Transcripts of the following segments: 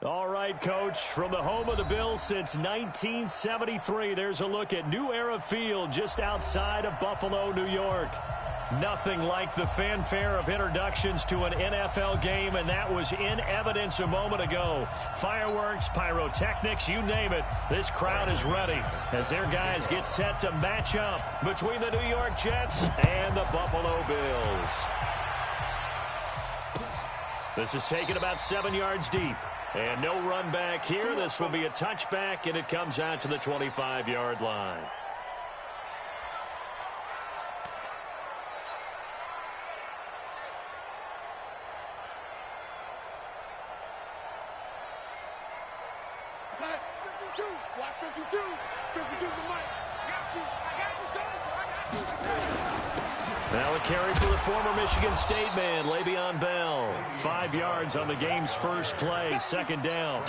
All right, Coach, from the home of the Bills since 1973, there's a look at New Era Field just outside of Buffalo, New York. Nothing like the fanfare of introductions to an NFL game, and that was in evidence a moment ago. Fireworks, pyrotechnics, you name it. This crowd is ready as their guys get set to match up between the New York Jets and the Buffalo Bills. This is taken about 7 yards deep. And no run back here. This will be a touchback, and it comes out to the 25-yard line. Now a carry for the former Michigan State man, Le'Veon Bell. 5 yards on the game's first play, second down.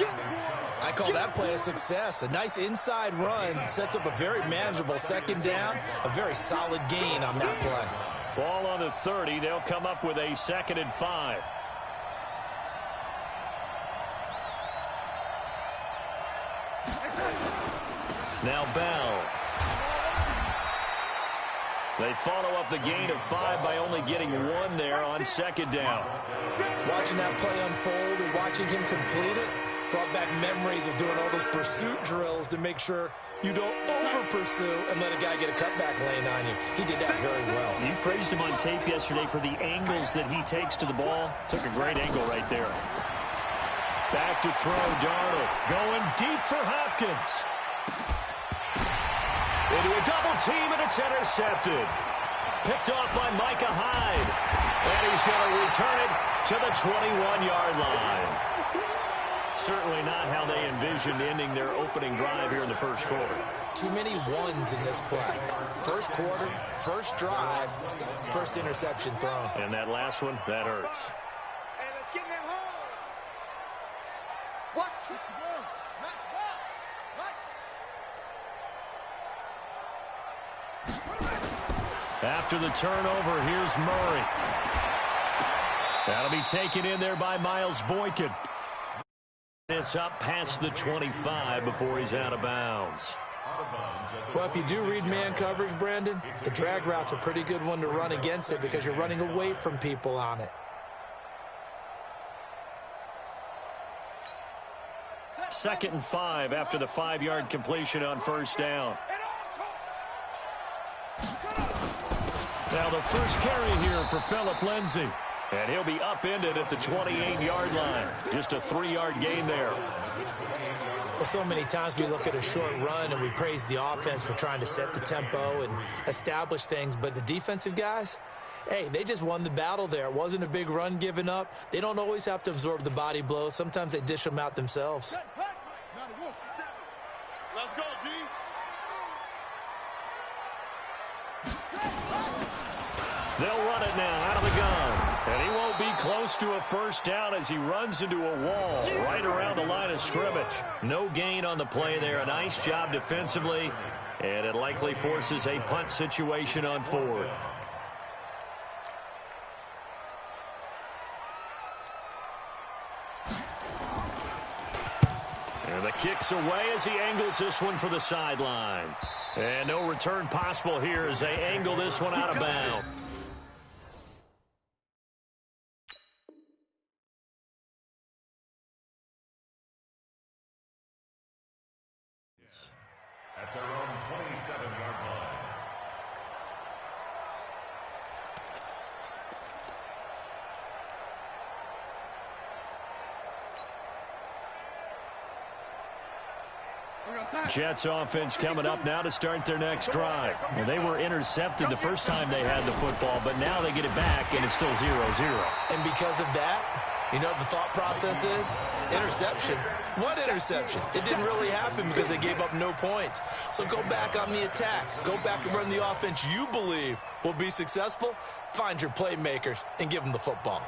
I call that play a success. A nice inside run sets up a very manageable second down, a very solid gain on that play. Ball on the 30. They'll come up with a 2nd and 5. Now Bell. They follow up the gain of 5 by only getting 1 there on second down. Watching that play unfold and watching him complete it brought back memories of doing all those pursuit drills to make sure you don't over-pursue and let a guy get a cutback lane on you. He did that very well. You praised him on tape yesterday for the angles that he takes to the ball. Took a great angle right there. Back to throw, Darnold. Going deep for Hopkins. Into a double team, and it's intercepted. Picked off by Micah Hyde. And he's going to return it to the 21-yard line. Certainly not how they envisioned ending their opening drive here in the first quarter. Too many ones in this play. First quarter, first drive, first interception thrown. And that last one, that hurts. Hey, let's get in that hole. What? After the turnover, here's Murray. That'll be taken in there by Miles Boykin. This up past the 25 before he's out of bounds. Well, if you do read man coverage, Brandon, the drag route's a pretty good one to run against it because you're running away from people on it. 2nd and 5 after the 5-yard completion on first down. Now the first carry here for Phillip Lindsay. And he'll be upended at the 28-yard line. Just a 3-yard gain there. Well, so many times we look at a short run and we praise the offense for trying to set the tempo and establish things. But the defensive guys, hey, they just won the battle there. It wasn't a big run given up. They don't always have to absorb the body blows. Sometimes they dish them out themselves. Let's go, D. They'll run it now out of the gun. And he won't be close to a first down as he runs into a wall right around the line of scrimmage. No gain on the play there. A nice job defensively. And it likely forces a punt situation on 4th. And the kick's away as he angles this one for the sideline. And no return possible here as they angle this one out of bounds. At their own 27-yard line. Jets offense coming up now to start their next drive. Well, they were intercepted the first time they had the football, but now they get it back, and it's still 0-0. And because of that, you know what the thought process is? Interception. What interception? It didn't really happen because they gave up no points. So go back on the attack. Go back and run the offense you believe will be successful. Find your playmakers and give them the football.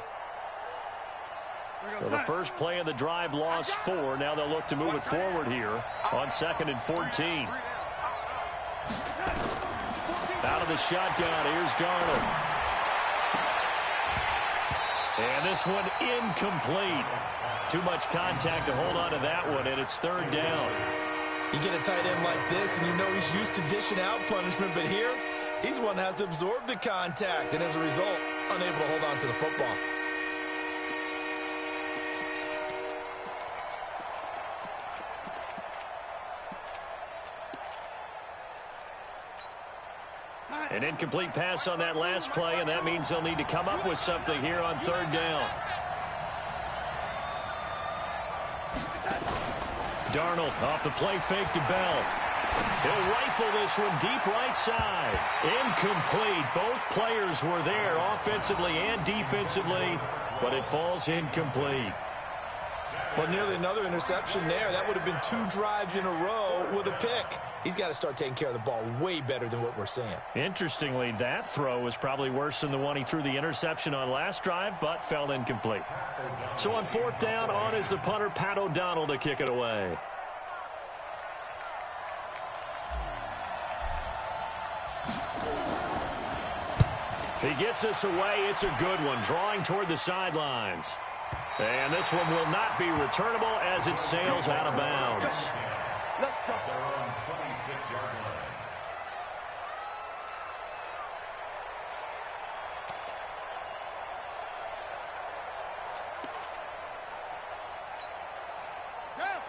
So the first play of the drive lost 4. Now they'll look to move it forward here on 2nd and 14. Out of the shotgun, here's Darnold. And this one incomplete. Too much contact to hold on to that one, and it's third down. You get a tight end like this, and you know he's used to dishing out punishment, but here, he's one that has to absorb the contact, and as a result, unable to hold on to the football. An incomplete pass on that last play, and that means they'll need to come up with something here on third down. Darnold off the play fake to Bell. He'll rifle this one deep right side. Incomplete. Both players were there offensively and defensively, but it falls incomplete. Well, nearly another interception there. That would have been 2 drives in a row with a pick. He's got to start taking care of the ball way better than what we're seeing. Interestingly, that throw was probably worse than the one he threw the interception on last drive, but fell incomplete. So on fourth down, on is the punter, Pat O'Donnell, to kick it away. He gets us away. It's a good one, drawing toward the sidelines. And this one will not be returnable as it sails out of bounds. Let's go. They're on 26-yard line.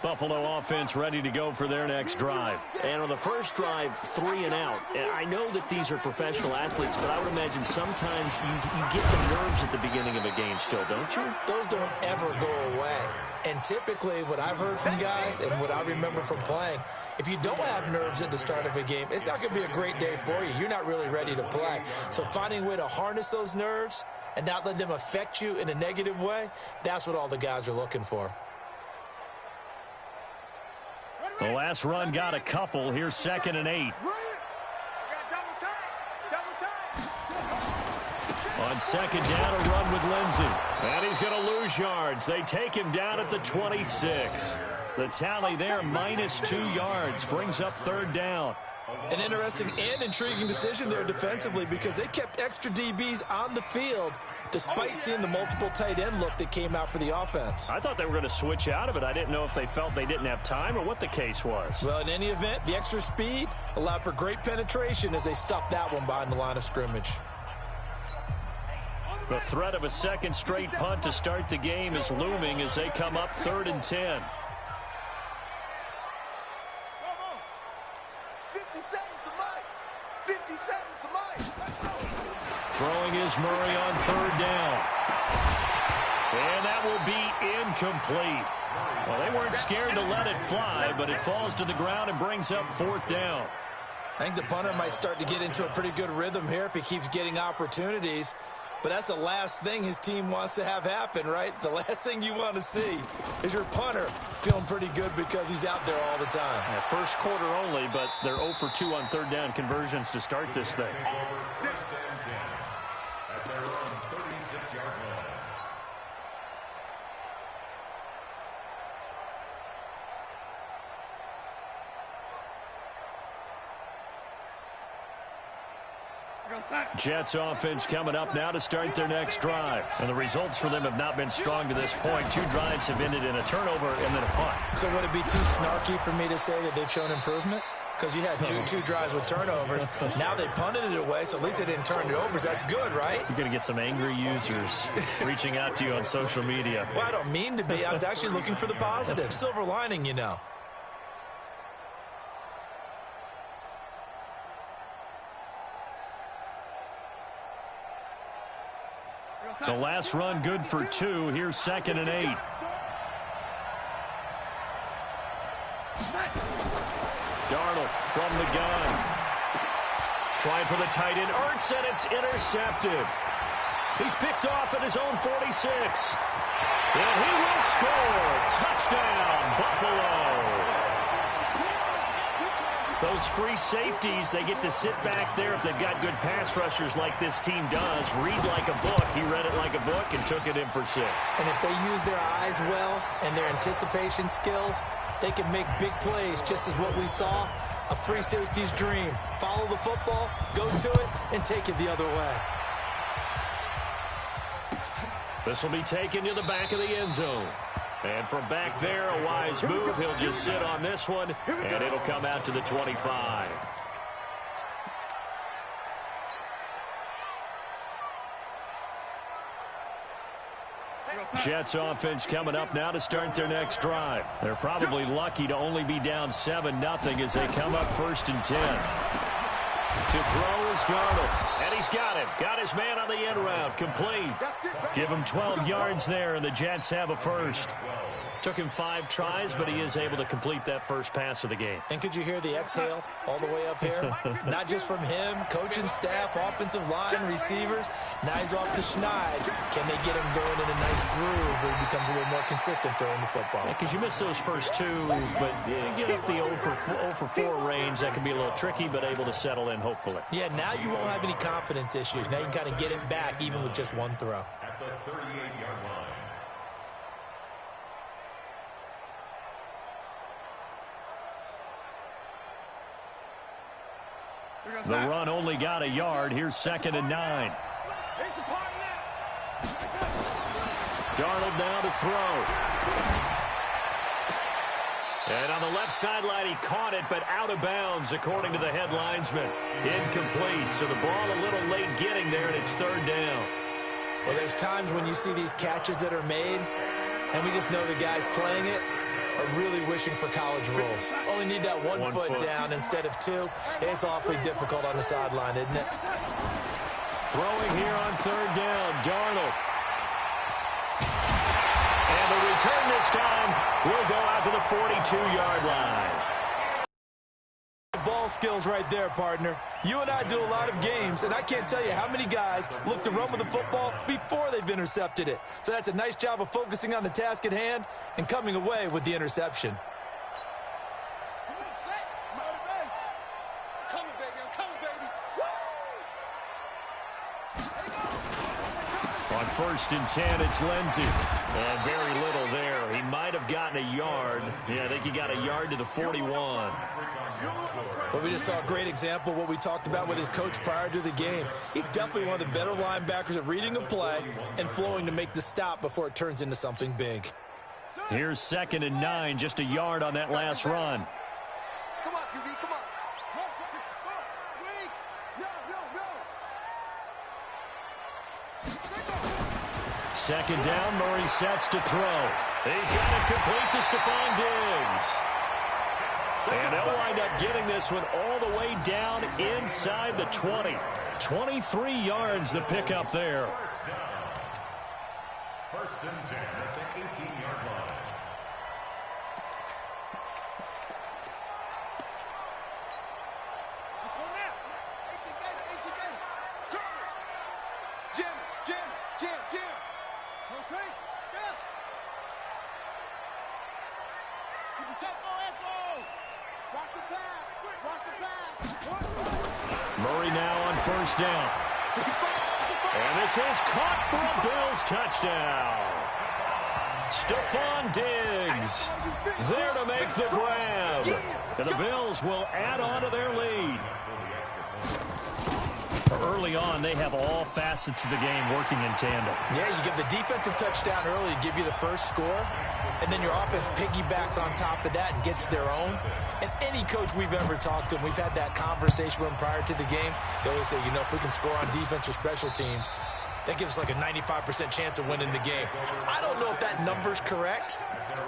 Buffalo offense ready to go for their next drive. And on the first drive, 3 and out. I know that these are professional athletes, but I would imagine sometimes you get the nerves at the beginning of a game still, don't you? Those don't ever go away. And typically, what I've heard from guys and what I remember from playing, if you don't have nerves at the start of a game, it's not going to be a great day for you. You're not really ready to play. So finding a way to harness those nerves and not let them affect you in a negative way, that's what all the guys are looking for. The last run got a couple. Here's 2nd and 8. On second down, a run with Lindsey. And he's going to lose yards. They take him down at the 26. The tally there, -2 yards, brings up third down. An interesting and intriguing decision there defensively because they kept extra DBs on the field despite seeing the multiple tight end look that came out for the offense. I thought they were going to switch out of it. I didn't know if they felt they didn't have time or what the case was. Well, in any event, the extra speed allowed for great penetration as they stuffed that one behind the line of scrimmage. The threat of a second straight punt to start the game is looming as they come up 3rd and 10. Throwing is Murray on third down. And that will be incomplete. Well, they weren't scared to let it fly, but it falls to the ground and brings up 4th down. I think the punter might start to get into a pretty good rhythm here if he keeps getting opportunities. But that's the last thing his team wants to have happen, right? The last thing you want to see is your punter feeling pretty good because he's out there all the time. Yeah, first quarter only, but they're 0 for 2 on third down conversions to start this thing. At their own 36-yard line. Jets offense coming up now to start their next drive. And the results for them have not been strong to this point. 2 drives have ended in a turnover and then a punt. So would it be too snarky for me to say that they've shown improvement? Because you had two drives with turnovers. Now they punted it away, so at least they didn't turn it over. So that's good, right? You're going to get some angry users reaching out to you on social media. Well, I don't mean to be. I was actually looking for the positive. Silver lining, you know. The last run good for 2. Here's 2nd and 8. Darnold from the gun. Trying for the tight end. Ertz, and it's intercepted. He's picked off at his own 46. And he will score. Touchdown, Buffalo. Those free safeties, they get to sit back there if they've got good pass rushers like this team does. Read like a book. He read it like a book and took it in for 6. And if they use their eyes well and their anticipation skills, they can make big plays, just as what we saw, a free safety's dream. Follow the football, go to it, and take it the other way. This will be taken to the back of the end zone. And from back there, a wise move. He'll just sit on this one, and it'll come out to the 25. Jets offense coming up now to start their next drive. They're probably lucky to only be down 7-0 as they come up 1st and 10. To throw is Darnold. And he's got him. Got his man on the end route. Complete. Give him 12 yards there, and the Jets have a first. Took him 5 tries, but he is able to complete that first pass of the game. And could you hear the exhale all the way up here? Not just from him, coaching staff, offensive line, receivers. Now he's off the schneid. Can they get him going in a nice groove where he becomes a little more consistent throwing the football? Because you miss those first 2, but get up the 0 for 4 range. That can be a little tricky, but able to settle in, hopefully. Yeah, now you won't have any confidence issues. Now you can kind of get it back even with just 1 throw. At the 38-yard line. The run only got a yard. Here's 2nd and 9. Darnold now to throw. And on the left sideline, he caught it, but out of bounds, according to the head linesman. Incomplete, so the ball a little late getting there, and it's 3rd down. Well, there's times when you see these catches that are made, and we just know the guys playing it are really wishing for college rules. Only need that one foot down instead of 2. It's awfully difficult on the sideline, isn't it? Throwing here on 3rd down, Darnold. And the return this time will go out to the 42-yard line. Ball skills right there, partner. You and I do a lot of games, and I can't tell you how many guys look to run with the football before they've intercepted it. So that's a nice job of focusing on the task at hand and coming away with the interception. Come on, set. Motivate. I'm coming, baby. I'm coming, baby. Woo! On 1st and 10, it's Lindsey. And very little there. He might have gotten a yard. Yeah, I think he got a yard to the 41. But we just saw a great example of what we talked about with his coach prior to the game. He's definitely one of the better linebackers at reading a play and flowing to make the stop before it turns into something big. Here's 2nd and 9, just a yard on that last run. Come on, QB. Come on. Second down, Murray sets to throw. He's got it complete to Stephon Diggs. And they'll wind up getting this one all the way down inside the 20. 23 yards the pickup there. 1st and 10 at the 18-yard line. Let's go now. 18 Gator. Jim. Hold tight. Yeah. Get yourself go. Watch the pass. Murray now on 1st down. And this is caught for a Bills touchdown. Stephon Diggs there to make the grab. And the Bills will add on to their lead. Early on, they have all facets of the game working in tandem. Yeah, you give the defensive touchdown early to give you the first score, and then your offense piggybacks on top of that and gets their own. And any coach we've ever talked to, and we've had that conversation with them prior to the game, they always say, if we can score on defense or special teams, that gives us like a 95% chance of winning the game. I don't know if that number's correct,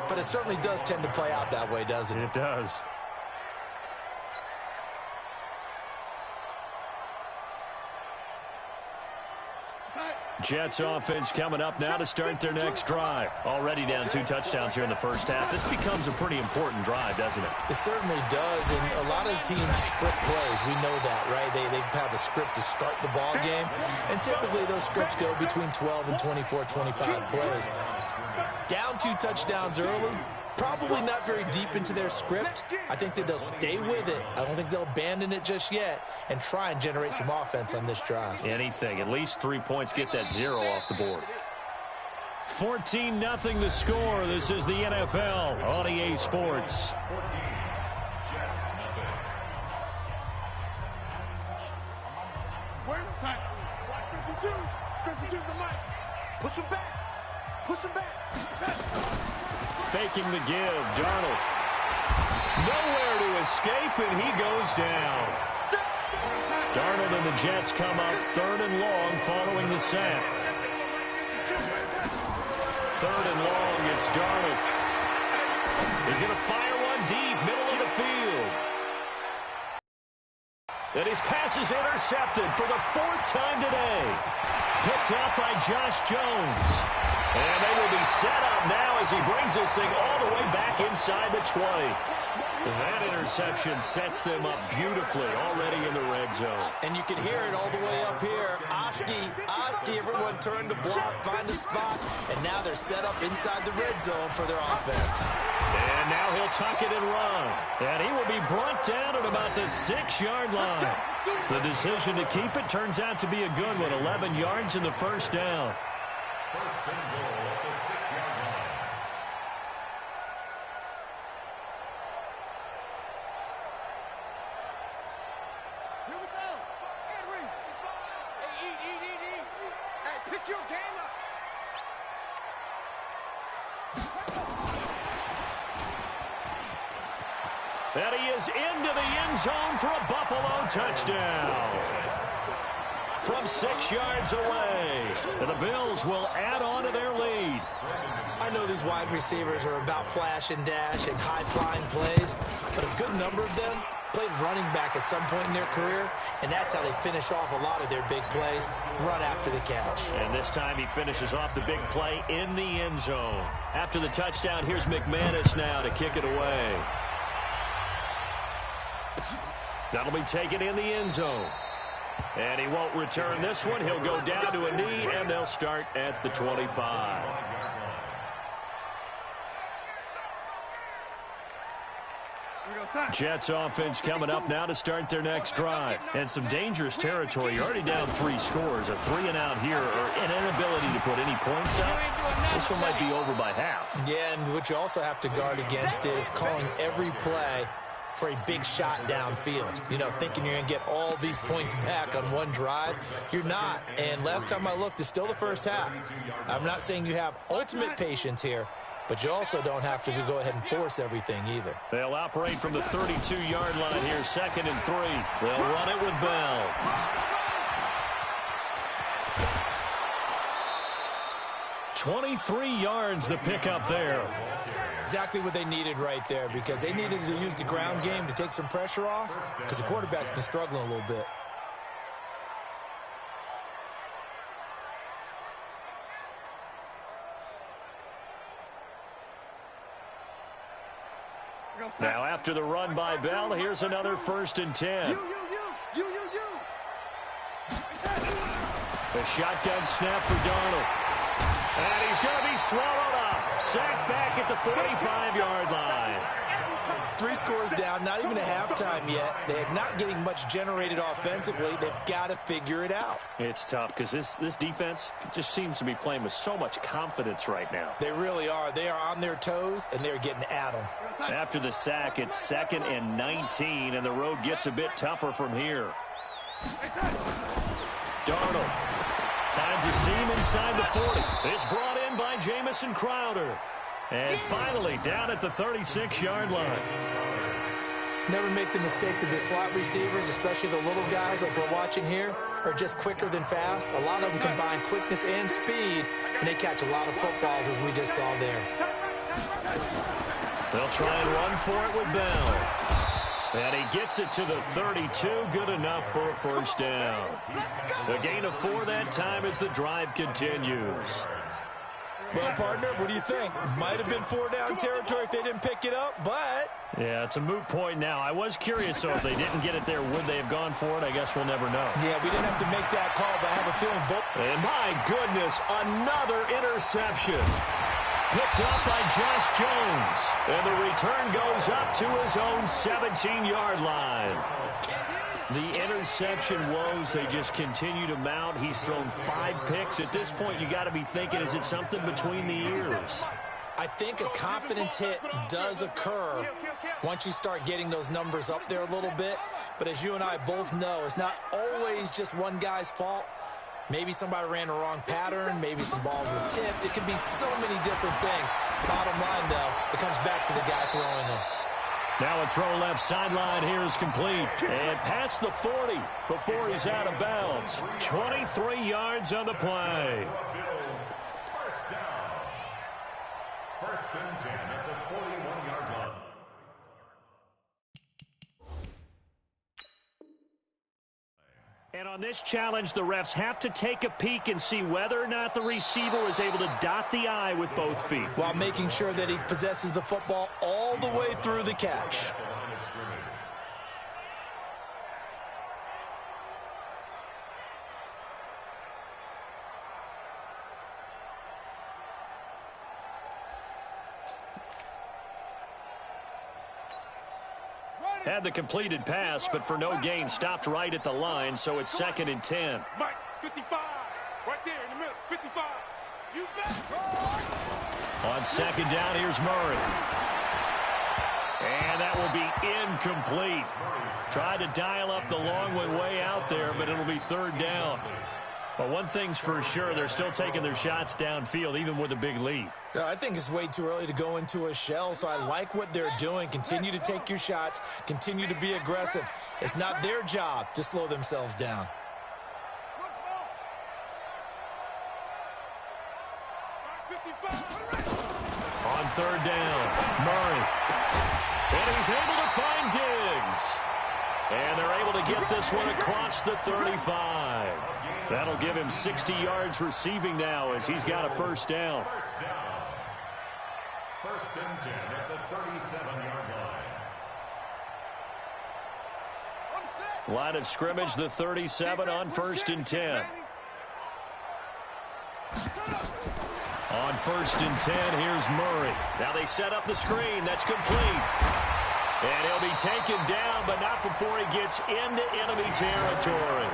but it certainly does tend to play out that way, doesn't it? It does. Jets offense coming up now to start their next drive. Already down 2 touchdowns here in the first half. This becomes a pretty important drive, doesn't it? It certainly does, and a lot of the teams script plays. We know that, right? They have a script to start the ball game, and typically those scripts go between 12 and 24, 25 plays. Down 2 touchdowns early, probably not very deep into their script. I think that they'll stay with it. I don't think they'll abandon it just yet and try and generate some offense on this drive. Anything. At least 3 points. Get that 0 off the board. 14-0 the score. This is the NFL on EA Sports. 14. Jets, nothing. Wait a second. 52 is the mic. Push him back. faking the give. Darnold. Nowhere to escape, and he goes down. Darnold and the Jets come up 3rd and long following the sack. 3rd and long, it's Darnold. He's going to fire one deep, middle of the field. And his pass is intercepted for the 4th time today. Picked up by Josh Jones. And they will be set up now as he brings this thing all the way back inside the 20. That interception sets them up beautifully already in the red zone. And you can hear it all the way up here. Oski, everyone turned to block, find a spot, and now they're set up inside the red zone for their offense. And now he'll tuck it and run. And he will be brought down at about the 6-yard line. The decision to keep it turns out to be a good one. 11 yards in the first down. First and goal at the 6-yard line. Here we go. Henry. Hey, eat. Hey, pick your game up. And he is into the end zone for a Buffalo touchdown. From 6 yards away. And the Bills will add on to their lead. I know these wide receivers are about flash and dash and high-flying plays, but a good number of them played running back at some point in their career, and that's how they finish off a lot of their big plays, run after the catch. And this time he finishes off the big play in the end zone. After the touchdown, here's McManus now to kick it away. That'll be taken in the end zone. And he won't return this one. He'll go down to a knee, and they'll start at the 25. Jets offense coming up now to start their next drive. And some dangerous territory. You're already down 3 scores. A 3-and-out here, or an inability to put any points up. This one might be over by half. Yeah, and what you also have to guard against is calling every play for a big shot downfield. You know, thinking you're going to get all these points back on one drive. You're not. And last time I looked, it's still the first half. I'm not saying you have ultimate patience here, but you also don't have to go ahead and force everything either. They'll operate from the 32-yard line here, 2nd and 3. They'll run it with Bell. $23 yards the pickup there. Exactly what they needed right there, because they needed to use the ground game to take some pressure off, because the quarterback's been struggling a little bit. Now after the run by Bell, here's another 1st and 10. You. The shotgun snap for Darnold. And he's going to be swallowed up. Sacked back at the 45-yard line. 3 scores down, not even a halftime yet. They're not getting much generated offensively. They've got to figure it out. It's tough because this defense just seems to be playing with so much confidence right now. They really are. They are on their toes, and they're getting at them. After the sack, it's 2nd and 19, and the road gets a bit tougher from here. Darnold finds a seam inside the 40. It's brought in by Jamison Crowder. And finally, down at the 36-yard line. Never make the mistake that the slot receivers, especially the little guys like we're watching here, are just quicker than fast. A lot of them combine quickness and speed, and they catch a lot of footballs, as we just saw there. They'll try and run for it with Bell. And he gets it to the 32. Good enough for a 1st down. A gain of 4 that time as the drive continues. Well, partner, what do you think? Might have been 4-down territory if they didn't pick it up, but... Yeah, it's a moot point now. I was curious, so if they didn't get it there, would they have gone for it? I guess we'll never know. Yeah, we didn't have to make that call, but I have a feeling both... And my goodness, another interception. Picked up by Josh Jones. And the return goes up to his own 17-yard line. The interception woes, they just continue to mount. He's thrown 5 picks. At this point, you got to be thinking, is it something between the ears? I think a confidence hit does occur once you start getting those numbers up there a little bit. But as you and I both know, it's not always just one guy's fault. Maybe somebody ran the wrong pattern. Maybe some balls were tipped. It could be so many different things. Bottom line, though, It comes back to the guy throwing them. Now a throw left sideline here is complete. And past the 40 before he's out of bounds. 23 yards on the play. First down. First and 10 at the 41-yard line. And on this challenge, the refs have to take a peek and see whether or not the receiver was able to dot the I with both feet. While making sure that he possesses the football all the way through the catch. Had the completed pass, but for no gain, stopped right at the line, so it's 2nd and 10. Mike, 55. Right there in the middle. 55. You bet. On 2nd down, here's Murray. And that will be incomplete. Tried to dial up the long one way out there, but it'll be 3rd down. But one thing's for sure, they're still taking their shots downfield, even with a big lead. I think it's way too early to go into a shell, so I like what they're doing. Continue to take your shots. Continue to be aggressive. It's not their job to slow themselves down. On 3rd down, Murray. And he's able to find Diggs. And they're able to get this one across the 35. That'll give him 60 yards receiving now as he's got a 1st down. First and 10 at the 37-yard line. Line of scrimmage, the 37 on 1st and 10. On 1st and 10, here's Murray. Now they set up the screen. That's complete. And he'll be taken down, but not before he gets into enemy territory.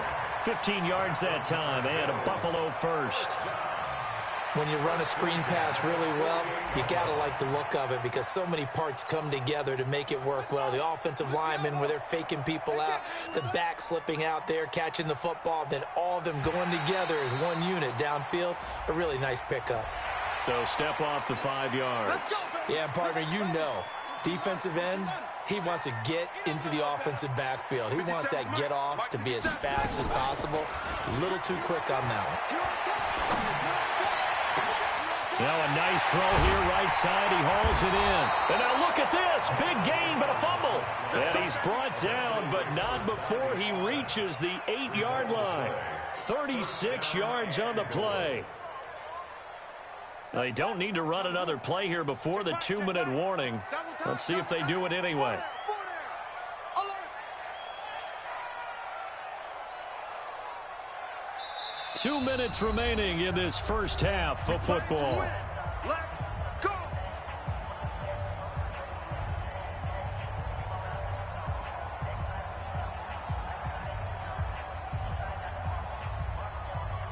15 yards that time, and a Buffalo 1st. When you run a screen pass really well, you got to like the look of it because so many parts come together to make it work well. The offensive linemen, where they're faking people out, the back slipping out there, catching the football, then all of them going together as one unit downfield. A really nice pickup. So step off the 5 yards. Yeah, partner, you know, defensive end, he wants to get into the offensive backfield. He wants that get off to be as fast as possible. A little too quick on that one. Now a nice throw here, right side. He hauls it in. And now look at this. Big gain, but a fumble. And he's brought down, but not before he reaches the 8-yard line. 36 yards on the play. They don't need to run another play here before the 2-minute warning. Let's see if they do it anyway. Two minutes remaining in this first half of football. Let's go.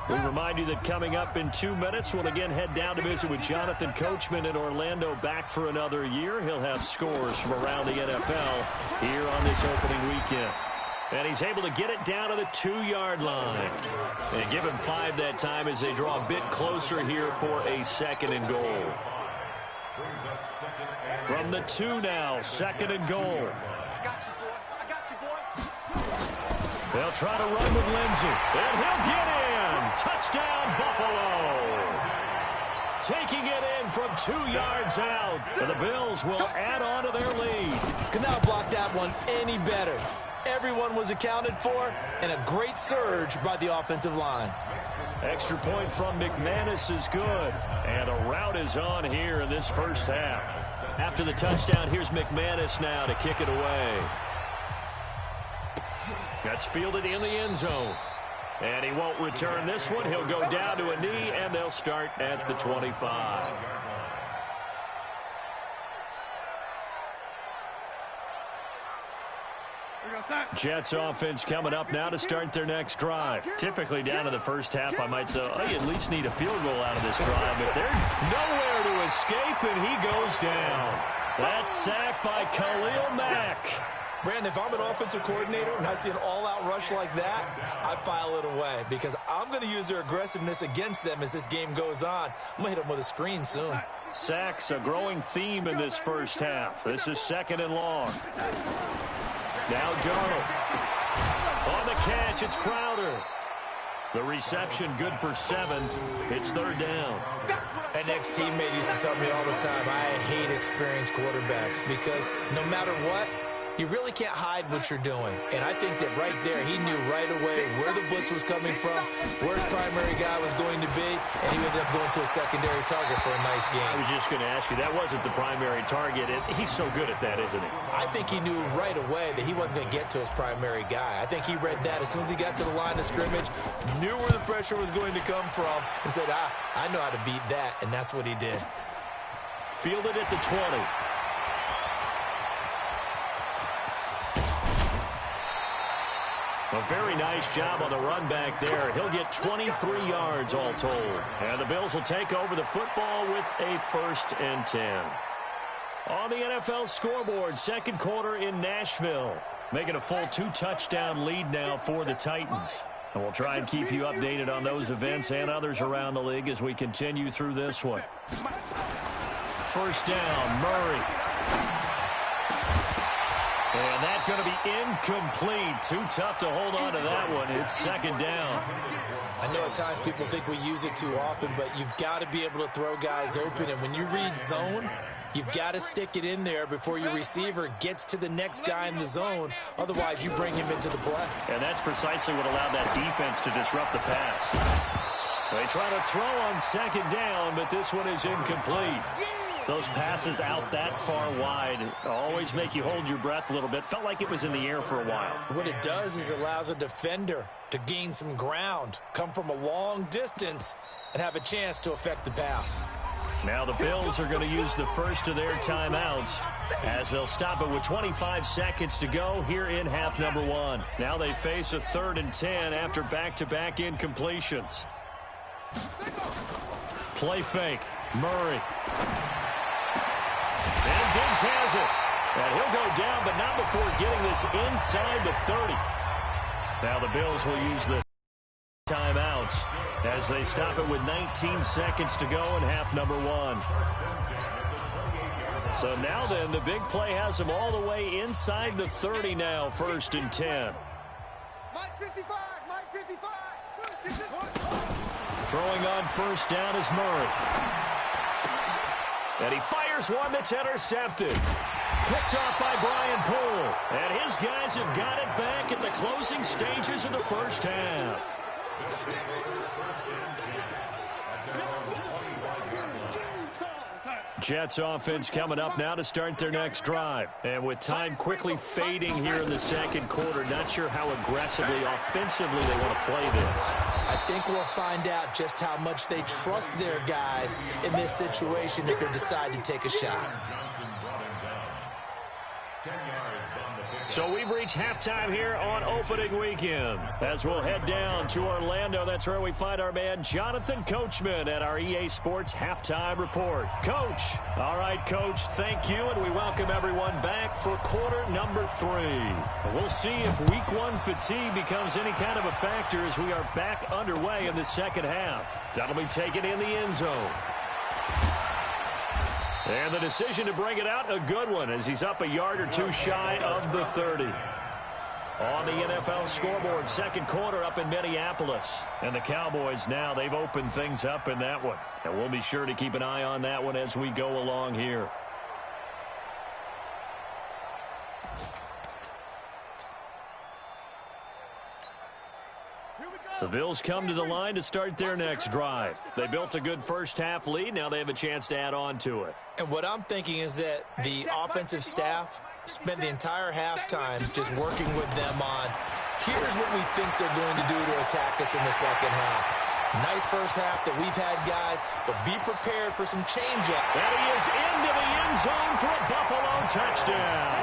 We remind you that coming up in 2 minutes, we'll again head down to visit with Jonathan Coachman in Orlando, back for another year. He'll have scores from around the NFL here on this opening weekend. And he's able to get it down to the 2-yard line. And give him 5 that time as they draw a bit closer here for a 2nd and goal. From the 2 now, 2nd and goal. I got you, boy. I got you, boy. They'll try to run with Lindsey. And he'll get in. Touchdown, Buffalo. Taking it in from 2 yards out. And the Bills will add on to their lead. Could not block that one any better. Everyone was accounted for, and a great surge by the offensive line. Extra point from McManus is good. And a rout is on here in this first half. After the touchdown, here's McManus now to kick it away. That's fielded in the end zone. And he won't return this one. He'll go down to a knee, and they'll start at the 25. Jets offense coming up now to start their next drive. Typically down to the first half, I might say, oh, you at least need a field goal out of this drive. But they're nowhere to escape, and he goes down. That's sacked by Khalil Mack. Brandon, if I'm an offensive coordinator and I see an all-out rush like that, I file it away because I'm going to use their aggressiveness against them as this game goes on. I'm going to hit them with a screen soon. Sacks, a growing theme in this first half. This is 2nd and long. Now Darnold. On the catch, it's Crowder. The reception good for 7. It's 3rd down. An ex-teammate used to tell me all the time, I hate experienced quarterbacks because no matter what, you really can't hide what you're doing. And I think that right there, he knew right away where the blitz was coming from, where his primary guy was going to be, and he ended up going to a secondary target for a nice game. I was just going to ask you, that wasn't the primary target. He's so good at that, isn't he? I think he knew right away that he wasn't going to get to his primary guy. I think he read that as soon as he got to the line of scrimmage, knew where the pressure was going to come from, and said, I know how to beat that, and that's what he did. Fielded at the 20. A very nice job on the run back there. He'll get 23 yards all told. And the Bills will take over the football with a 1st and 10. On the NFL scoreboard, 2nd quarter in Nashville. Making a full 2-touchdown lead now for the Titans. And we'll try and keep you updated on those events and others around the league as we continue through this one. 1st down, Murray. And that's going to be incomplete. Too tough to hold on to that one. It's 2nd down. I know at times people think we use it too often, but you've got to be able to throw guys open. And when you read zone, you've got to stick it in there before your receiver gets to the next guy in the zone. Otherwise, you bring him into the play. And that's precisely what allowed that defense to disrupt the pass. They try to throw on 2nd down, but this one is incomplete. Those passes out that far wide always make you hold your breath a little bit. Felt like it was in the air for a while. What it does is it allows a defender to gain some ground, come from a long distance, and have a chance to affect the pass. Now the Bills are going to use the first of their timeouts as they'll stop it with 25 seconds to go here in half number 1. Now they face a 3rd and 10 after back-to-back incompletions. Play fake. Murray. And Diggs has it. And he'll go down, but not before getting this inside the 30. Now the Bills will use the timeouts as they stop it with 19 seconds to go in half number 1. So now then, the big play has them all the way inside the 30 now, 1st and 10. Mike 55, Mike 55. Throwing on 1st down is Murray. And he fires one that's intercepted. Picked off by Brian Poole. And his guys have got it back at the closing stages of the first half. Jets offense coming up now to start their next drive. And with time quickly fading here in the 2nd quarter, not sure how aggressively, offensively they want to play this. I think we'll find out just how much they trust their guys in this situation if they decide to take a shot. So we've reached halftime here on opening weekend. As we'll head down to Orlando, that's where we find our man Jonathan Coachman at our EA Sports Halftime Report. Coach. All right, Coach, thank you, and we welcome everyone back for quarter number 3. We'll see if week 1 fatigue becomes any kind of a factor as we are back underway in the second half. That'll be taken in the end zone. And the decision to bring it out, a good one, as he's up a yard or two shy of the 30. On the NFL scoreboard, 2nd quarter up in Minneapolis. And the Cowboys now, they've opened things up in that one. And we'll be sure to keep an eye on that one as we go along here. The Bills come to the line to start their next drive. They built a good first half lead. Now they have a chance to add on to it. And what I'm thinking is that the offensive staff spent the entire halftime just working with them on, here's what we think they're going to do to attack us in the second half. Nice first half that we've had, guys, but be prepared for some change-up. And he is into the end zone for a Buffalo touchdown.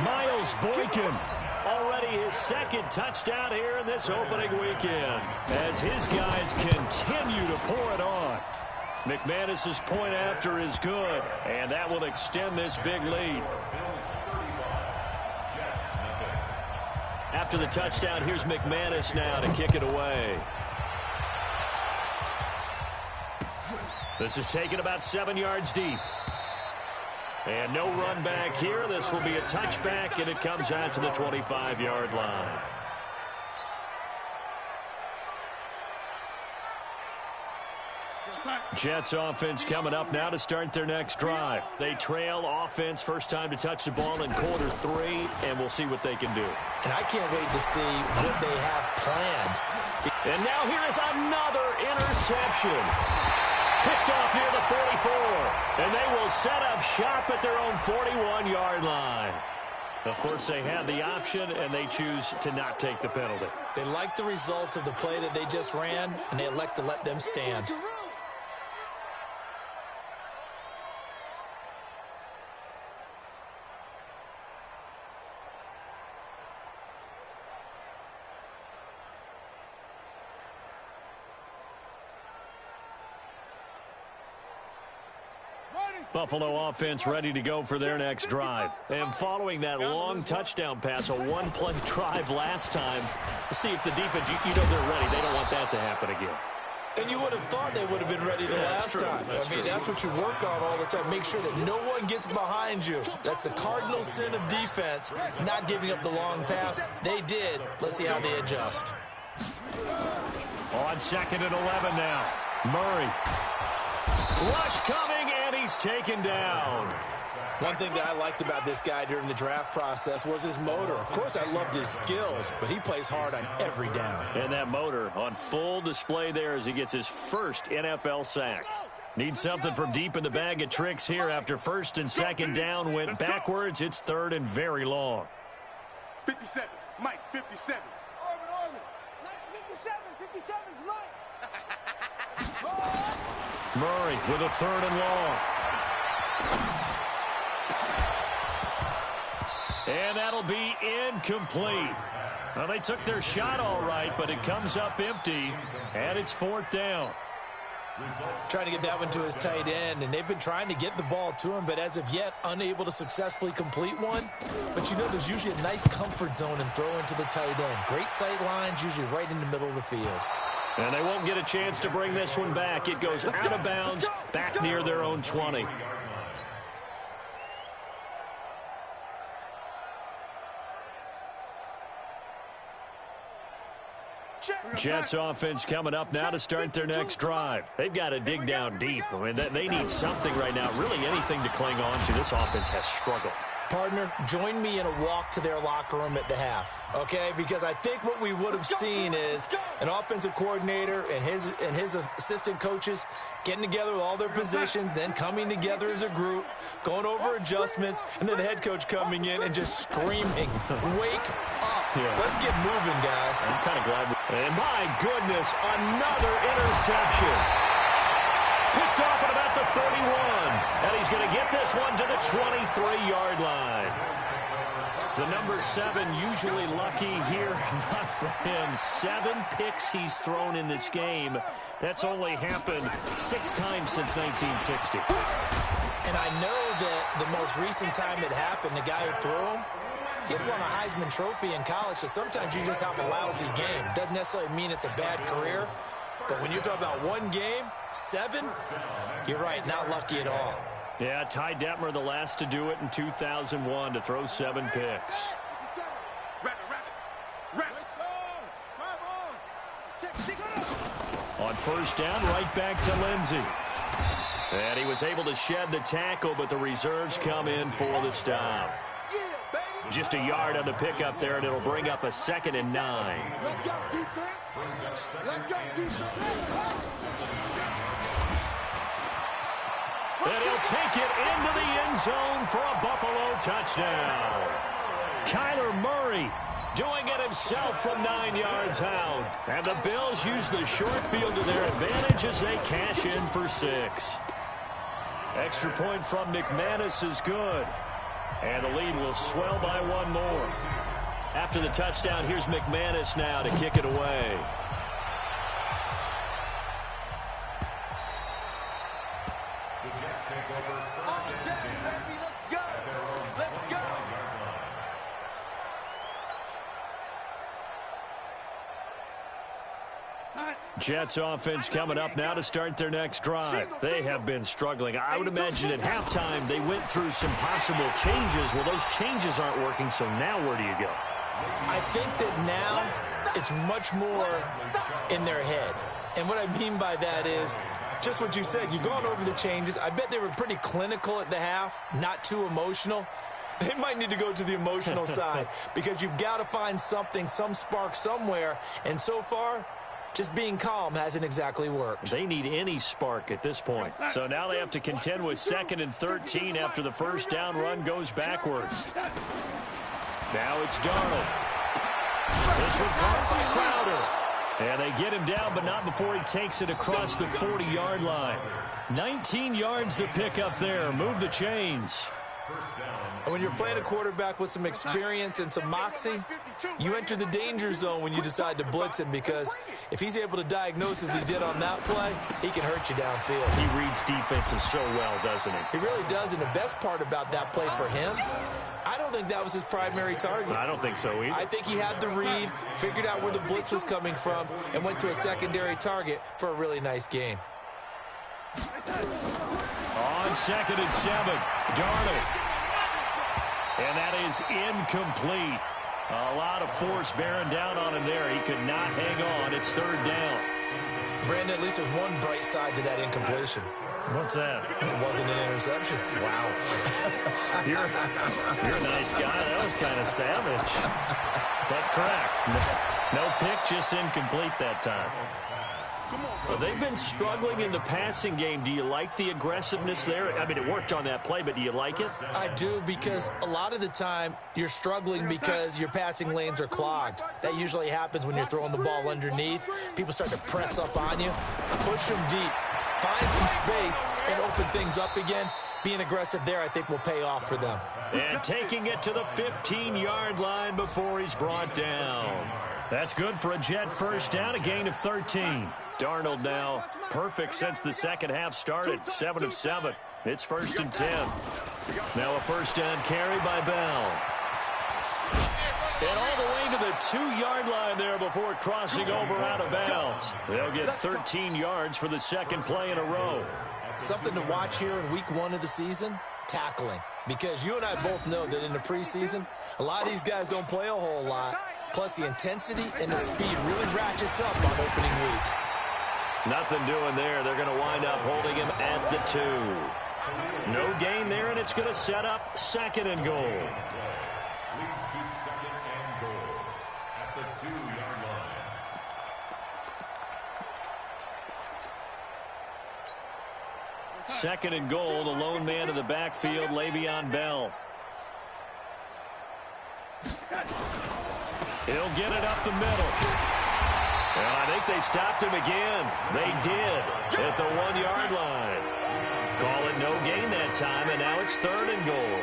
Miles Boykin. Already his 2nd touchdown here in this opening weekend as his guys continue to pour it on. McManus's point after is good, and that will extend this big lead. After the touchdown, here's McManus now to kick it away. This is taken about 7 yards deep. And no run back here. This will be a touchback, and it comes out to the 25-yard line. Jets offense coming up now to start their next drive. They trail offense, first time to touch the ball in quarter 3, and we'll see what they can do. And I can't wait to see what they have planned. And now here is another interception. Picked off near the 44, and they will set up shop at their own 41-yard line. Of course, they had the option, and they choose to not take the penalty. They like the results of the play that they just ran, and they elect to let them stand. Buffalo offense ready to go for their next drive. And following that long touchdown pass, a one-play drive last time, let's see if the defense, you know they're ready. They don't want that to happen again. And you would have thought they would have been ready the last time. That's what you work on all the time. Make sure that no one gets behind you. That's the cardinal sin of defense, not giving up the long pass. They did. Let's see how they adjust. On 2nd and 11 now. Murray. Rush coming, and he's taken down. One thing that I liked about this guy during the draft process was his motor. Of course, I loved his skills, but he plays hard on every down. And that motor on full display there as he gets his first NFL sack. Needs something from deep in the bag of tricks here after 1st and 2nd down went backwards. It's 3rd and very long. 57, Mike, 57. Orbit. Nice 57, 57's Mike. Murray with a 3rd and long. And that'll be incomplete. Well, they took their shot all right, but it comes up empty, and it's 4th down. Trying to get that one to his tight end, and they've been trying to get the ball to him, but as of yet, unable to successfully complete one. But you know, there's usually a nice comfort zone and throw into the tight end. Great sight lines, usually right in the middle of the field. And they won't get a chance to bring this one back. It goes out of bounds, back near their own 20. Jets offense coming up now to start their next drive. They've got to dig down deep. I mean, they need something right now, really anything to cling on to. This offense has struggled. Partner, join me in a walk to their locker room at the half, okay? Because I think what we would have seen is an offensive coordinator and his assistant coaches getting together with all their positions, then coming together as a group, going over adjustments, and then the head coach coming in and just screaming, wake up. Yeah. Let's get moving, guys. I'm kind of glad. And my goodness, another interception. Picked off at about the 31. And he's going to get this one to the 23-yard line. The number 7 usually lucky here. Not for him. 7 picks he's thrown in this game. That's only happened 6 times since 1960. And I know that the most recent time it happened, the guy who threw him, he had won a Heisman Trophy in college, so sometimes you just have a lousy game. Doesn't necessarily mean it's a bad career. But when you're talking about one game, 7, you're right, not lucky at all. Yeah, Ty Detmer, the last to do it in 2001, to throw 7 picks. On 1st down, right back to Lindsey. And he was able to shed the tackle, but the reserves come in for the stop. Just a yard on the pickup there, and it'll bring up a 2nd and 9. Let's go, defense. Let's go, defense. And he'll take it into the end zone for a Buffalo touchdown. Kyler Murray doing it himself from 9 yards out. And the Bills use the short field to their advantage as they cash in for 6. Extra point from McManus is good. And the lead will swell by 1 more. After the touchdown, here's McManus now to kick it away. Jets offense coming up now to start their next drive. They have been struggling. I would imagine at halftime they went through some possible changes. Well, those changes aren't working, so now where do you go? I think that now it's much more in their head. And what I mean by that is just what you said. You've gone over the changes. I bet they were pretty clinical at the half, not too emotional. They might need to go to the emotional side because you've got to find something, some spark somewhere. And so far, just being calm hasn't exactly worked. They need any spark at this point. So now they have to contend with 2nd and 13 after the first down run goes backwards. Now it's Darnold. This one caught by Crowder. And they get him down, but not before he takes it across the 40-yard line. 19 yards to pick up there. Move the chains. And when you're playing a quarterback with some experience and some moxie, you enter the danger zone when you decide to blitz him, because if he's able to diagnose as he did on that play, he can hurt you downfield. He reads defenses so well, doesn't he? He really does, and the best part about that play for him, I don't think that was his primary target. I don't think so either. I think he had the read, figured out where the blitz was coming from, and went to a secondary target for a really nice gain. On 2nd and 7, Darnold. And that is incomplete. A lot of force bearing down on him there. He could not hang on. It's 3rd down. Brandon, at least there's one bright side to that incompletion. What's that? It wasn't an interception. Wow. you're a nice guy. That was kind of savage. But correct. No pick, just incomplete that time. Well, they've been struggling in the passing game. Do you like the aggressiveness there? I mean, it worked on that play, but do you like it? I do, because a lot of the time you're struggling because your passing lanes are clogged. That usually happens when you're throwing the ball underneath. People start to press up on you. Push them deep. Find some space and open things up again. Being aggressive there, I think, will pay off for them. And taking it to the 15-yard line before he's brought down. That's good for a Jet first down, a gain of 13. Darnold now perfect since the second half started, 7 of 7. It's 1st and 10. Now a first down carry by Bell. And all the way to the 2-yard line there before crossing over out of bounds. They'll get 13 yards for the second play in a row. Something to watch here in week 1 of the season, tackling. Because you and I both know that in the preseason, a lot of these guys don't play a whole lot. Plus the intensity and the speed really ratchets up on opening week. Nothing doing there. They're going to wind up holding him at the 2. No gain there, and it's going to set up 2nd and goal. Leads to 2nd and goal at the 2-yard line. Second and goal, the lone man in the backfield, Le'Veon Bell. He'll get it up the middle. And I think they stopped him again. They did at the 1-yard line. Call it no gain that time, and now it's 3rd and goal.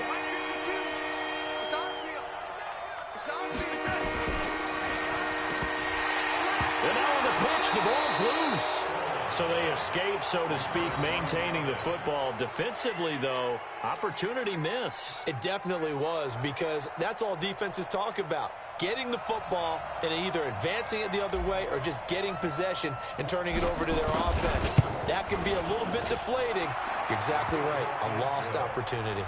And now on the pitch, the ball's loose. So they escape, so to speak, maintaining the football. Defensively, though, opportunity miss. It definitely was, because that's all defenses talk about. Getting the football and either advancing it the other way or just getting possession and turning it over to their offense. That can be a little bit deflating. You're exactly right. A lost opportunity.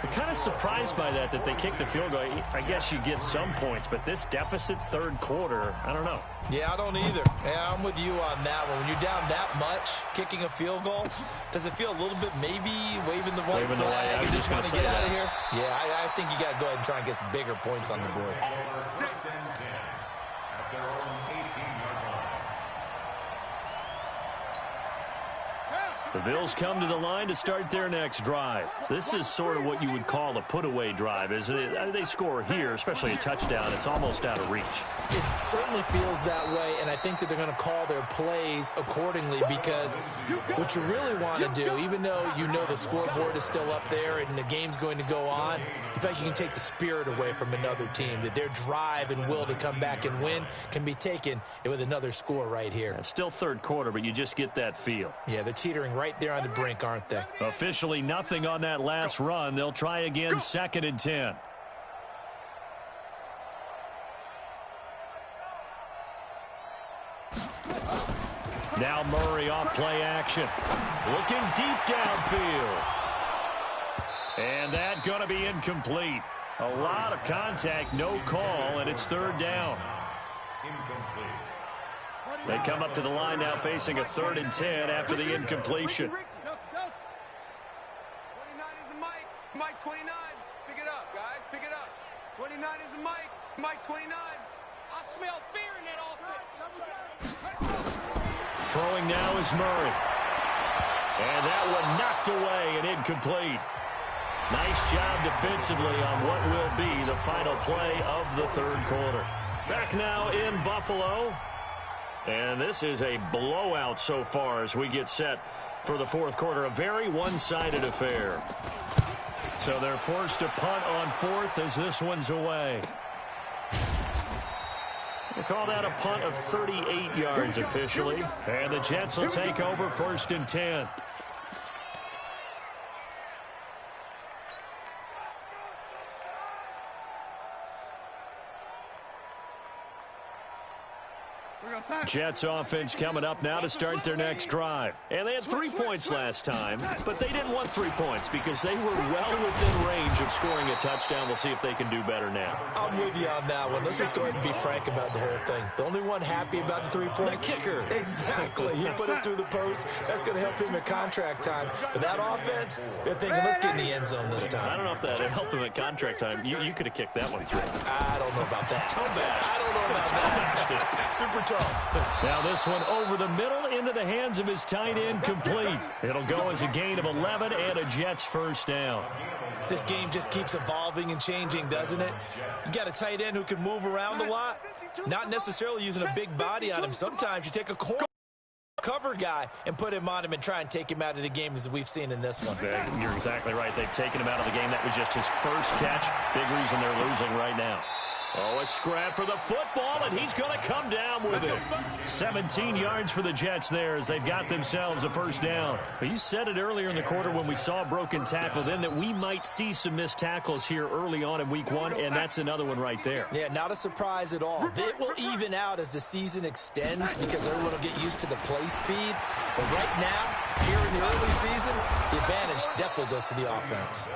I'm kind of surprised by that they kicked the field goal. I guess you get some points, but this deficit 3rd quarter, I don't know. Yeah, I don't either. Yeah, I'm with you on that one. When you're down that much, kicking a field goal, does it feel a little bit maybe waving the white flag and just want to get out of here? Yeah, I think you got to go ahead and try and get some bigger points on the board. First and 10 at their own 18-yard line. The Bills come to the line to start their next drive. This is sort of what you would call a put-away drive, isn't it? They score here, especially a touchdown. It's almost out of reach. It certainly feels that way, and I think that they're going to call their plays accordingly, because what you really want to do, even though you know the scoreboard is still up there and the game's going to go on, you feel like you can take the spirit away from another team, that their drive and will to come back and win can be taken with another score right here. Still 3rd quarter, but you just get that feel. Yeah, they're teetering right there on the brink, aren't they? Officially nothing on that last run. They'll try again, 2nd and 10. Now Murray off play action. Looking deep downfield. And that going to be incomplete. A lot of contact, no call, and it's third down. They come up to the line now facing a 3rd and 10 after the incompletion. 29 is a Mike. Mike 29. Pick it up, guys. Pick it up. 29 is a Mike. Mike 29. I smell fear in that offense. Throwing now is Murray. And that one knocked away and incomplete. Nice job defensively on what will be the final play of the 3rd quarter. Back now in Buffalo. And this is a blowout so far as we get set for the 4th quarter. A very one-sided affair. So they're forced to punt on 4th as this one's away. They call that a punt of 38 yards officially. And the Jets will take over 1st and 10. Jets offense coming up now to start their next drive. And they had 3 points last time, but they didn't want 3 points because they were well within range of scoring a touchdown. We'll see if they can do better now. I'm with you on that one. Let's just go ahead and be frank about the whole thing. The only one happy about the 3-point? The kicker. Exactly. He put it through the post. That's going to help him at contract time. But that offense, they're thinking, let's get in the end zone this time. I don't know if that helped him at contract time. You could have kicked that one through. I don't know about that. Too bad. I don't know about that. Super tough. Now this one over the middle into the hands of his tight end, complete. It'll go as a gain of 11 and a Jets first down. This game just keeps evolving and changing, doesn't it? You got a tight end who can move around a lot, not necessarily using a big body on him. Sometimes you take a cover guy and put him on him and try and take him out of the game, as we've seen in this one. You're exactly right. They've taken him out of the game. That was just his first catch. Big reason they're losing right now. Oh, a scrap for the football, and he's going to come down with it. 17 yards for the Jets there as they've got themselves a first down. But you said it earlier in the quarter when we saw a broken tackle then that we might see some missed tackles here early on in week 1, and that's another one right there. Yeah, not a surprise at all. It will even out as the season extends because everyone will get used to the play speed. But right now, here in the early season, the advantage definitely goes to the offense.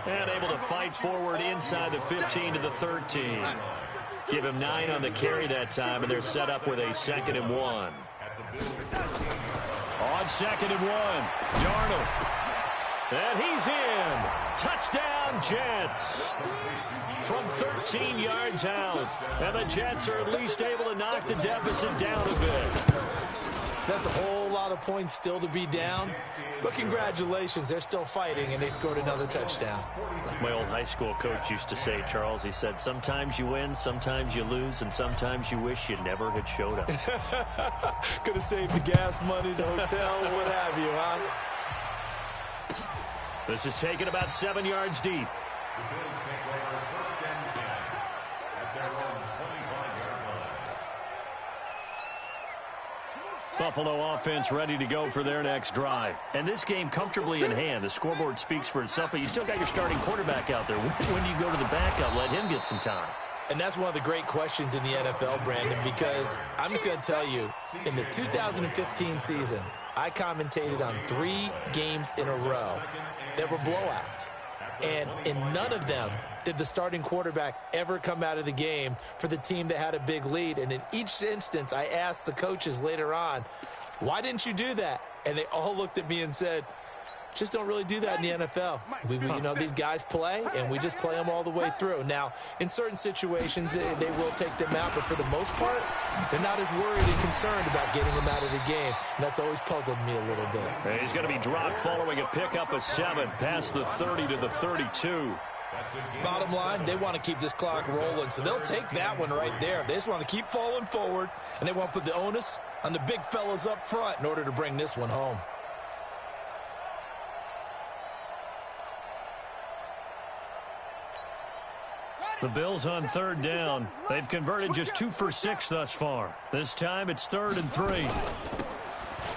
And able to fight forward inside the 15 to the 13. Give him 9 on the carry that time, and they're set up with a 2nd and 1. On 2nd and 1, Darnold. And he's in. Touchdown, Jets. From 13 yards out. And the Jets are at least able to knock the deficit down a bit. That's a whole lot of points still to be down. But congratulations, they're still fighting, and they scored another touchdown. My old high school coach used to say, Charles, he said, sometimes you win, sometimes you lose, and sometimes you wish you never had showed up. Could have saved the gas money, the hotel, what have you, huh? This is taken about 7 yards deep. Buffalo offense ready to go for their next drive. And this game comfortably in hand. The scoreboard speaks for itself, but you still got your starting quarterback out there. When do you go to the backup? Let him get some time. And that's one of the great questions in the NFL, Brandon, because I'm just going to tell you, in the 2015 season, I commentated on 3 games in a row that were blowouts. And in none of them did the starting quarterback ever come out of the game for the team that had a big lead. And in each instance, I asked the coaches later on, why didn't you do that? And they all looked at me and said, just don't really do that in the NFL. You know, these guys play, and we just play them all the way through. Now, in certain situations, they will take them out, but for the most part, they're not as worried and concerned about getting them out of the game. And that's always puzzled me a little bit. And he's going to be dropped following a pickup of 7 past the 30 to the 32. Bottom line, they want to keep this clock rolling, so they'll take that one right there. They just want to keep falling forward, and they want to put the onus on the big fellas up front in order to bring this one home. The Bills on 3rd down. They've converted just 2 for 6 thus far. This time it's 3rd and 3.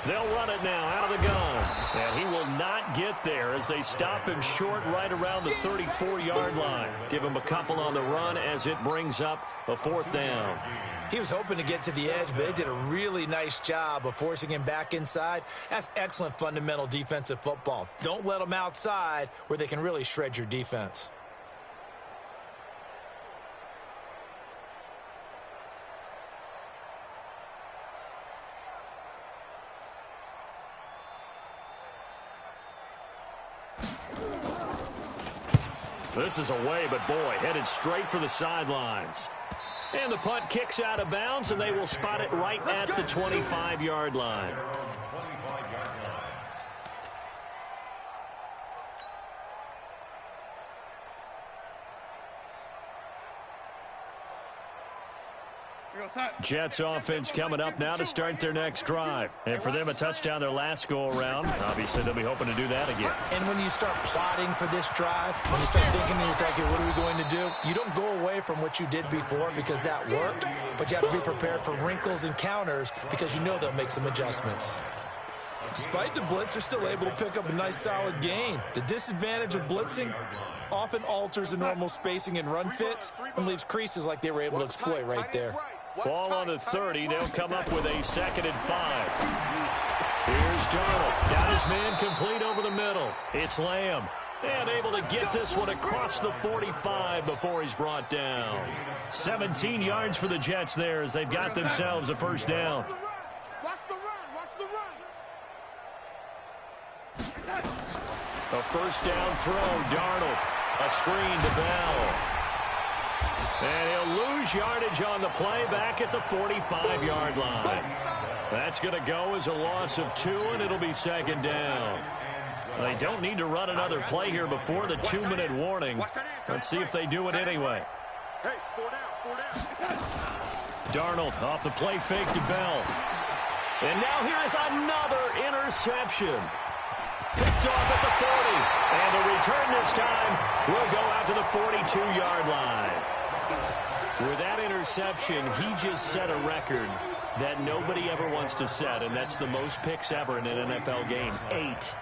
They'll run it now out of the gun. And he will not get there as they stop him short right around the 34-yard line. Give him a couple on the run as it brings up a 4th down. He was hoping to get to the edge, but they did a really nice job of forcing him back inside. That's excellent fundamental defensive football. Don't let them outside where they can really shred your defense. This is away, but boy, headed straight for the sidelines. And the punt kicks out of bounds, and they will spot it right at the 25-yard line. Jets offense coming up now to start their next drive. And for them, a touchdown their last go-around. Obviously, they'll be hoping to do that again. And when you start plotting for this drive, when you start thinking to yourself, okay, what are we going to do? You don't go away from what you did before because that worked, but you have to be prepared for wrinkles and counters because you know they'll make some adjustments. Despite the blitz, they're still able to pick up a nice, solid gain. The disadvantage of blitzing often alters the normal spacing and run fits and leaves creases like they were able to exploit right there. Ball on the 30. They'll come up with a 2nd and 5. Here's Darnold. Got his man complete over the middle. It's Lamb. And able to get this one across the 45 before he's brought down. 17 yards for the Jets there as they've got themselves a first down. A first down throw. Darnold. A screen to Bell. And he'll lose yardage on the play back at the 45-yard line. That's going to go as a loss of 2, and it'll be 2nd down. They don't need to run another play here before the 2-minute warning. Let's see if they do it anyway. Darnold off the play fake to Bell. And now here is another interception. Picked off at the 40. And the return this time will go out to the 42-yard line. With that interception, he just set a record that nobody ever wants to set, and that's the most picks ever in an NFL game. 8.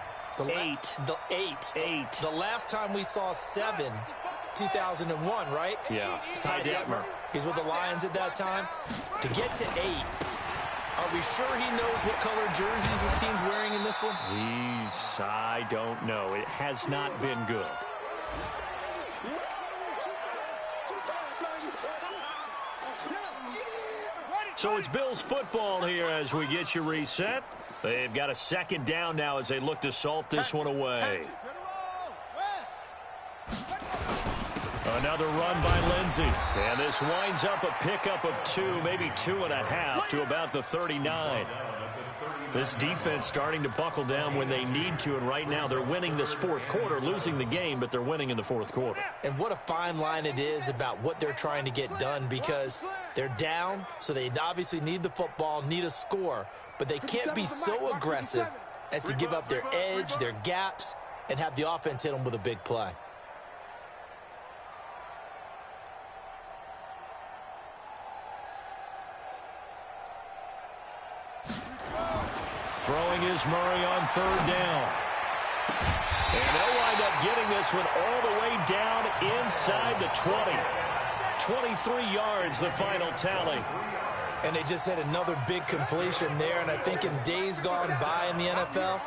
The last time we saw 7, 2001, right? Yeah. Ty Detmer. He's with the Lions at that time. To get to 8, are we sure he knows what color jerseys his team's wearing in this one? I don't know. It has not been good. So it's Bills football here as we get you reset. They've got a 2nd down now as they look to salt this one away. Another run by Lindsey. And this winds up a pickup of 2, maybe 2.5 to about the 39. This defense starting to buckle down when they need to, and right now they're winning this 4th quarter, losing the game, but they're winning in the 4th quarter. And what a fine line it is about what they're trying to get done because they're down, so they obviously need the football, need a score, but they can't be so aggressive as to give up their edge, their gaps, and have the offense hit them with a big play. Throwing is Murray on 3rd down. And they'll wind up getting this one all the way down inside the 20. 23 yards, the final tally. And they just had another big completion there, and I think in days gone by in the NFL,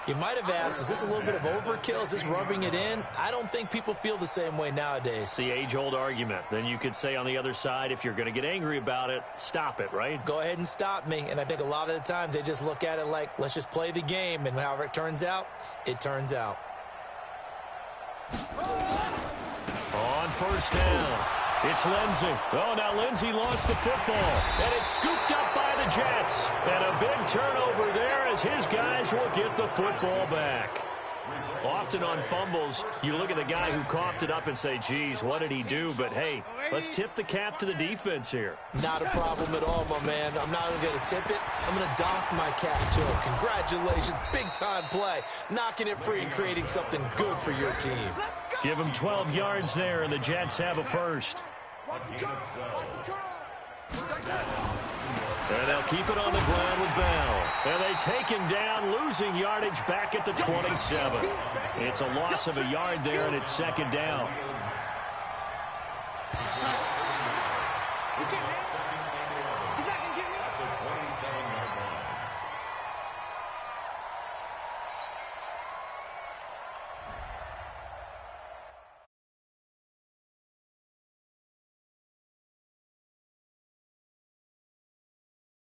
you might have asked, is this a little bit of overkill? Is this rubbing it in? I don't think people feel the same way nowadays. It's the age-old argument. Then you could say on the other side, if you're going to get angry about it, stop it, right? Go ahead and stop me. And I think a lot of the times they just look at it like, let's just play the game, and however it turns out, it turns out. On 1st down. It's Lindsey. Oh, now Lindsey lost the football. And it's scooped up by the Jets. And a big turnover there as his guys will get the football back. Often on fumbles, you look at the guy who coughed it up and say, geez, what did he do? But, hey, let's tip the cap to the defense here. Not a problem at all, my man. I'm not even going to tip it. I'm going to doff my cap to him. Congratulations. Big-time play. Knocking it free and creating something good for your team. Give him 12 yards there, and the Jets have a first. And they'll keep it on the ground with Bell. And they take him down, losing yardage back at the 27. It's a loss of a yard there, and it's 2nd down.